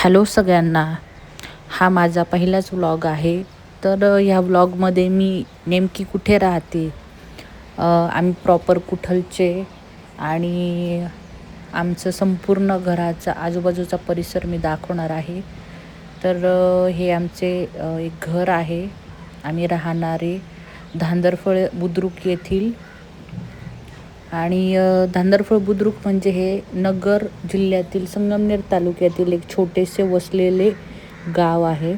Hello सगळ्यांना. हा माझा पहिलाच व्लॉग आहे. तर ह्या व्लॉगमध्ये मी नेमकी कुठे राहते, आम्ही प्रॉपर कुठलचे आणि आमचं संपूर्ण घराचा आजूबाजूचा परिसर मी दाखवणार आहे. तर हे आमचे एक घर आहे. आम्ही राहणारे धांदरफळ बुद्रुक येथील. आणि धांदरफळ बुद्रुक म्हणजे हे नगर जिल्ह्यातील संगमनेर तालुक्यातील एक छोटेसे वसलेले गाव आहे.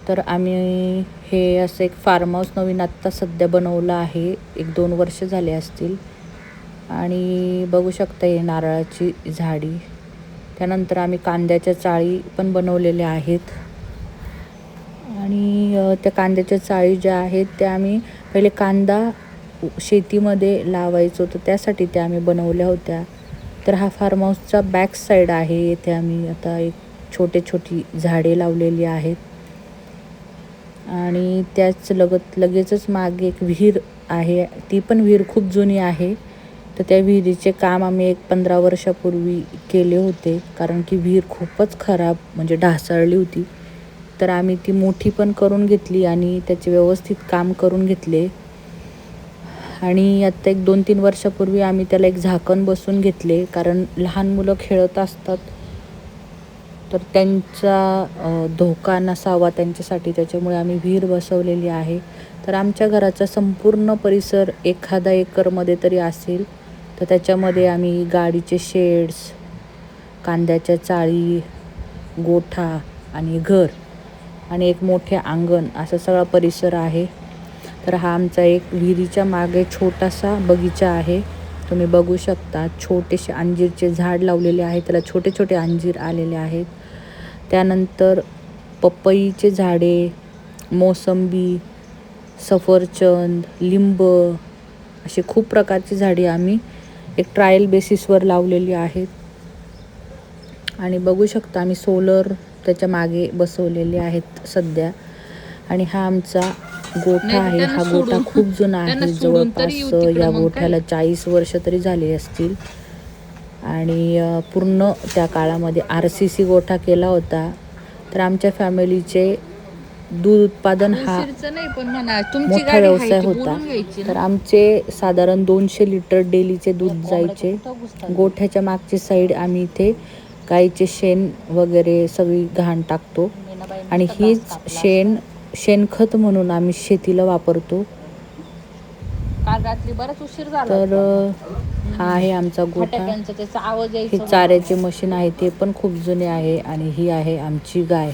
तर आम्ही हे असं एक फार्म हाऊस नवीन आत्ता सध्या बनवलं आहे. 1-2 वर्ष झाले असतील. आणि बघू शकता हे नारळाची झाडी. त्यानंतर आम्ही कांद्याच्या चाळी पण बनवलेल्या आहेत. आणि त्या कांद्याच्या चाळी ज्या आहेत त्या आम्ही पहिले कांदा शेतीमध्ये लावायचो, तर त्यासाठी त्या आम्ही बनवल्या होत्या. तर हा फार्म हाऊसचा बॅक साईड आहे. येथे आम्ही आता एक छोटी झाडे लावलेली आहेत. आणि त्याच लगेचच मागे एक विहीर आहे. ती पण विहीर खूप जुनी आहे. तर त्या विहिरीचे काम आम्ही 15 वर्षापूर्वी केले होते, कारण की विहीर खूपच खराब म्हणजे ढासळली होती. तर आम्ही ती मोठी पण करून घेतली आणि त्याचे व्यवस्थित काम करून घेतले. आणि आता एक 2-3 वर्षापूर्वी आम्ही त्याला एक झाकण बसवून घेतले, कारण लहान मुलं खेळत असतात, तर त्यांचा धोका नसावा त्यांच्यासाठी. त्याच्यामुळे आम्ही विहीर बसवलेली आहे. तर आमच्या घराचा संपूर्ण परिसर 1 एकरमध्ये तरी असेल. तर त्याच्यामध्ये आम्ही गाडीचे शेड्स, कांद्याच्या चाळी, गोठा आणि घर आणि एक मोठे अंगण असा सगळा परिसर आहे. तर हा आमचा एक विहिरीच्या मागे छोटासा बगीचा आहे. तुम्ही बघू शकता छोटेसे अंजीरचे झाड लावलेले आहे. त्याला छोटे अंजीर आलेले आहेत. त्यानंतर पपईचे झाडे, मोसंबी, सफरचंद, लिंब असे खूप प्रकारची झाडे आम्ही एक ट्रायल बेसिसवर लावलेली आहेत. आणि बघू शकता आम्ही सोलर त्याच्या मागे बसवलेले आहेत सध्या. आणि हा आमचा गोठा आहे. हा गोठा खूप जुना आहे. जवळपास या गोठ्याला 40 वर्ष तरी झाली असतील. आणि पूर्ण त्या काळामध्ये RCC गोठा केला होता. तर आमच्या फॅमिलीचे दूध उत्पादन हा मोठा व्यवसाय होता. तर आमचे साधारण 200 लिटर डेलीचे दूध जायचे. गोठ्याच्या मागची साईड आम्ही इथे गाईचे शेण वगैरे सगळी घाण टाकतो. आणि हीच शेणखत म्हणून आम्ही शेतीला वापरतो. काल रात्री बराच उशीर झाला. तर हा आहे आमचा गोठा. हे चाऱ्याचे मशीन आहे, ते पण खूप जुने आहे. आणि ही आहे आमची गाय.